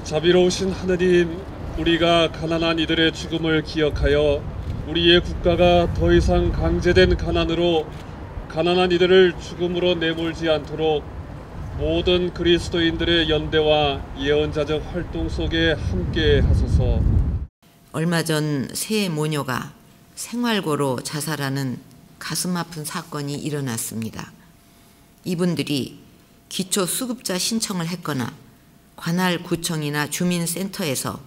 자비로우신 하느님, 우리가 가난한 이들의 죽음을 기억하여 우리의 국가가 더 이상 강제된 가난으로 가난한 이들을 죽음으로 내몰지 않도록 모든 그리스도인들의 연대와 예언자적 활동 속에 함께 하소서. 얼마 전 세 모녀가 생활고로 자살하는 가슴 아픈 사건이 일어났습니다. 이분들이 기초수급자 신청을 했거나 관할 구청이나 주민센터에서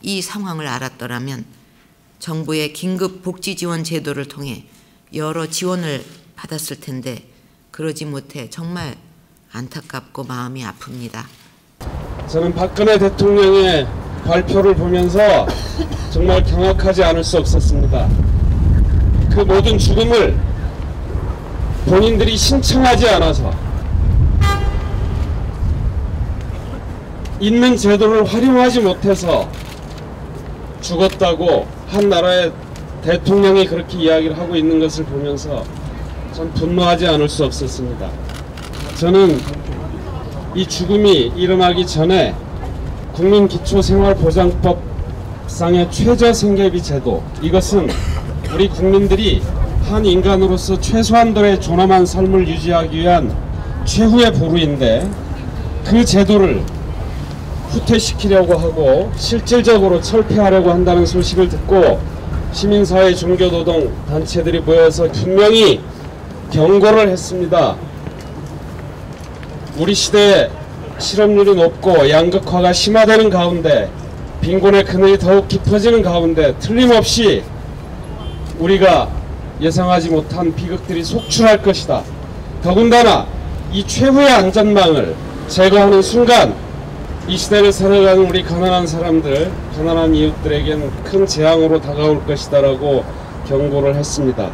이 상황을 알았더라면 정부의 긴급복지지원 제도를 통해 여러 지원을 받았을 텐데 그러지 못해 정말 안타깝고 마음이 아픕니다. 저는 박근혜 대통령의 발표를 보면서 정말 경악하지 않을 수 없었습니다. 그 모든 죽음을 본인들이 신청하지 않아서 있는 제도를 활용하지 못해서 죽었다고 한 나라의 대통령이 그렇게 이야기를 하고 있는 것을 보면서 전 분노하지 않을 수 없었습니다. 저는 이 죽음이 일어나기 전에 국민기초생활보장법상의 최저생계비 제도, 이것은 우리 국민들이 한 인간으로서 최소한도의 존엄한 삶을 유지하기 위한 최후의 보루인데 그 제도를 후퇴시키려고 하고 실질적으로 철폐하려고 한다는 소식을 듣고 시민사회 종교노동 단체들이 모여서 분명히 경고를 했습니다. 우리 시대에 실업률이 높고 양극화가 심화되는 가운데 빈곤의 그늘이 더욱 깊어지는 가운데 틀림없이 우리가 예상하지 못한 비극들이 속출할 것이다. 더군다나 이 최후의 안전망을 제거하는 순간 이 시대를 살아가는 우리 가난한 사람들, 가난한 이웃들에겐 큰 재앙으로 다가올 것이다 라고 경고를 했습니다.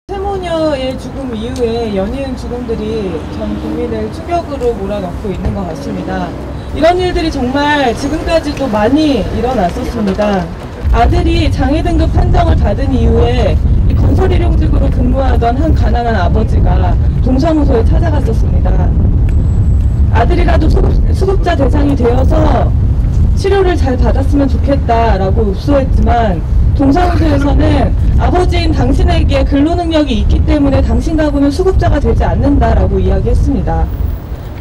세모녀의 죽음 이후에 연이은 죽음들이 전 국민을 충격으로 몰아넣고 있는 것 같습니다. 이런 일들이 정말 지금까지도 많이 일어났었습니다. 아들이 장애 등급 판정을 받은 이후에 이 건설일용직으로 근무하던 한 가난한 아버지가 동사무소에 찾아갔었습니다. 아들이라도 수급자 대상이 되어서 치료를 잘 받았으면 좋겠다라고 읍소했지만 동사무소에서는 아버지인 당신에게 근로능력이 있기 때문에 당신 가구는 수급자가 되지 않는다라고 이야기했습니다.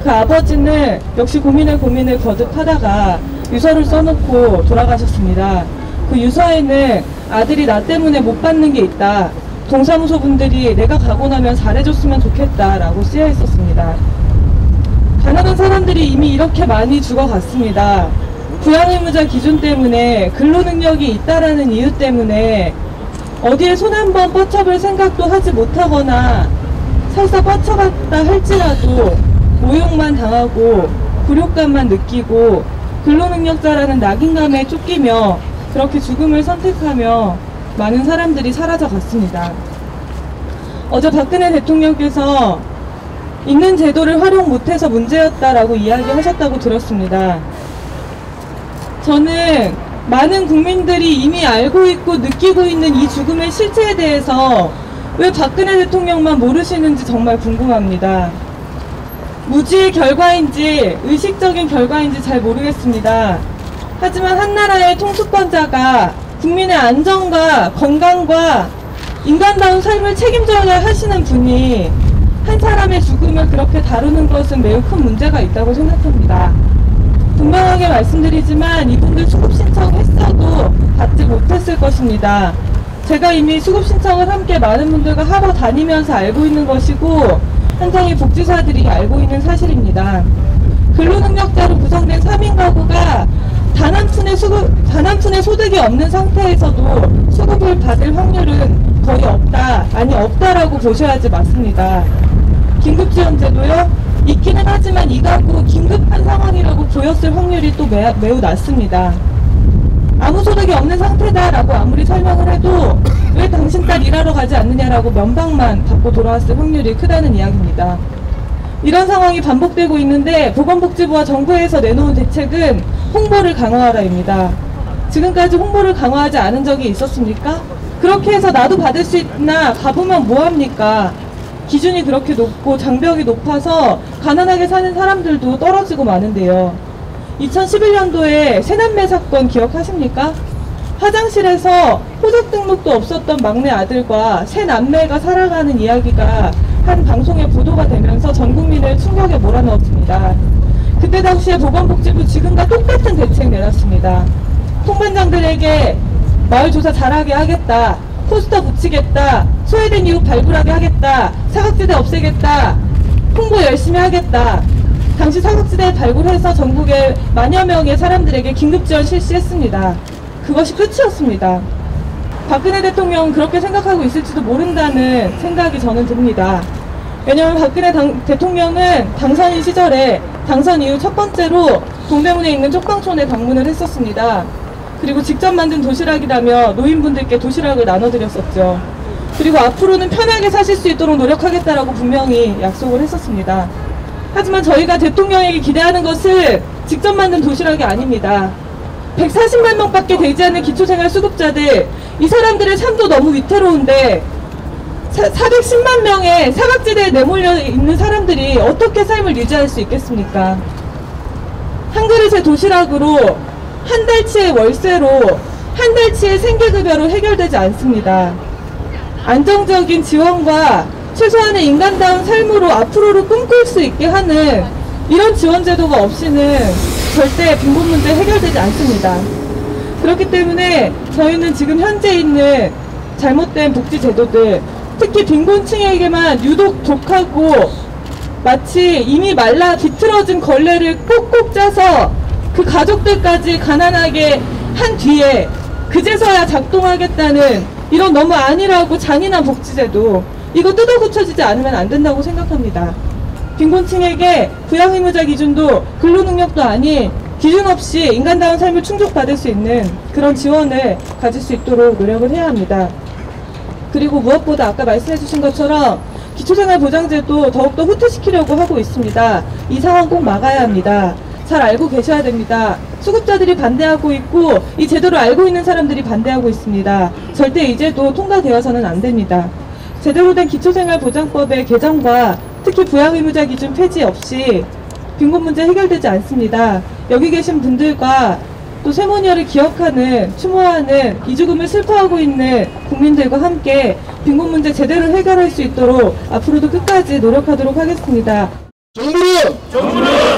그 아버지는 역시 고민을 거듭하다가 유서를 써놓고 돌아가셨습니다. 그 유서에는 아들이 나 때문에 못 받는 게 있다. 동사무소 분들이 내가 가고 나면 잘해줬으면 좋겠다라고 쓰여 있었습니다. 가난한 사람들이 이미 이렇게 많이 죽어갔습니다. 부양의무자 기준 때문에 근로능력이 있다라는 이유 때문에 어디에 손 한번 뻗쳐볼 생각도 하지 못하거나 설사 뻗쳐갔다 할지라도 모욕만 당하고 굴욕감만 느끼고 근로능력자라는 낙인감에 쫓기며 그렇게 죽음을 선택하며 많은 사람들이 사라져갔습니다. 어제 박근혜 대통령께서 있는 제도를 활용 못해서 문제였다라고 이야기하셨다고 들었습니다. 저는 많은 국민들이 이미 알고 있고 느끼고 있는 이 죽음의 실체에 대해서 왜 박근혜 대통령만 모르시는지 정말 궁금합니다. 무지의 결과인지 의식적인 결과인지 잘 모르겠습니다. 하지만 한 나라의 통수권자가 국민의 안전과 건강과 인간다운 삶을 책임져야 하시는 분이 한 사람의 죽음을 그렇게 다루는 것은 매우 큰 문제가 있다고 생각합니다. 분명하게 말씀드리지만 이분들 수급 신청했어도 받지 못했을 것입니다. 제가 이미 수급 신청을 함께 많은 분들과 하러 다니면서 알고 있는 것이고 현장의 복지사들이 알고 있는 사실입니다. 근로능력자로 구성된 3인 가구가 단 한 푼의 소득이 없는 상태에서도 수급을 받을 확률은 거의 없다, 아니 없다라고 보셔야지 맞습니다. 긴급지원제도요? 있기는 하지만 이 가구 긴급한 상황이라고 보였을 확률이 또 매우 낮습니다. 아무 소득이 없는 상태다라고 아무리 설명을 해도 왜 당신 딸 일하러 가지 않느냐라고 면박만 받고 돌아왔을 확률이 크다는 이야기입니다. 이런 상황이 반복되고 있는데 보건복지부와 정부에서 내놓은 대책은 홍보를 강화하라입니다. 지금까지 홍보를 강화하지 않은 적이 있었습니까? 그렇게 해서 나도 받을 수 있나 가보면 뭐합니까? 기준이 그렇게 높고 장벽이 높아서 가난하게 사는 사람들도 떨어지고 마는데요. 2011년도에 새남매 사건 기억하십니까? 화장실에서 호적 등록도 없었던 막내 아들과 새 남매가 살아가는 이야기가 한 방송에 보도가 되면서 전 국민을 충격에 몰아넣었습니다. 그때 당시에 보건복지부 지금과 똑같은 대책 내놨습니다. 통반장들에게 마을 조사 잘하게 하겠다, 포스터 붙이겠다, 소외된 이웃 발굴하게 하겠다, 사각지대 없애겠다, 홍보 열심히 하겠다. 당시 사각지대 발굴해서 전국의 만여 명의 사람들에게 긴급지원 실시했습니다. 그것이 끝이었습니다. 박근혜 대통령은 그렇게 생각하고 있을지도 모른다는 생각이 저는 듭니다. 왜냐하면 박근혜 대통령은 당선인 시절에 당선 이후 첫 번째로 동대문에 있는 쪽방촌에 방문을 했었습니다. 그리고 직접 만든 도시락이라며 노인분들께 도시락을 나눠드렸었죠. 그리고 앞으로는 편하게 사실 수 있도록 노력하겠다라고 분명히 약속을 했었습니다. 하지만 저희가 대통령에게 기대하는 것은 직접 만든 도시락이 아닙니다. 140만 명밖에 되지 않는 기초생활수급자들, 이 사람들의 삶도 너무 위태로운데 410만 명의 사각지대에 내몰려 있는 사람들이 어떻게 삶을 유지할 수 있겠습니까? 한 그릇의 도시락으로 한 달치의 월세로 한 달치의 생계급여로 해결되지 않습니다. 안정적인 지원과 최소한의 인간다운 삶으로 앞으로를 꿈꿀 수 있게 하는 이런 지원 제도가 없이는 절대 빈곤 문제 해결되지 않습니다. 그렇기 때문에 저희는 지금 현재 있는 잘못된 복지 제도들, 특히 빈곤층에게만 유독 독하고 마치 이미 말라 비틀어진 걸레를 꼭꼭 짜서 그 가족들까지 가난하게 한 뒤에 그제서야 작동하겠다는 이런 너무 안일하고 잔인한 복지제도, 이거 뜯어 고쳐지지 않으면 안 된다고 생각합니다. 빈곤층에게 부양의무자 기준도 근로능력도 아닌 기준 없이 인간다운 삶을 충족받을 수 있는 그런 지원을 가질 수 있도록 노력을 해야 합니다. 그리고 무엇보다 아까 말씀해 주신 것처럼 기초생활보장제도 더욱더 후퇴시키려고 하고 있습니다. 이 상황 꼭 막아야 합니다. 잘 알고 계셔야 됩니다. 수급자들이 반대하고 있고 이 제도를 알고 있는 사람들이 반대하고 있습니다. 절대 이 제도 통과되어서는 안 됩니다. 제대로 된 기초생활보장법의 개정과 특히 부양의무자 기준 폐지 없이 빈곤 문제 해결되지 않습니다. 여기 계신 분들과 또 세모니아를 기억하는, 추모하는, 이 죽음을 슬퍼하고 있는 국민들과 함께 빈곤 문제 제대로 해결할 수 있도록 앞으로도 끝까지 노력하도록 하겠습니다. 정부는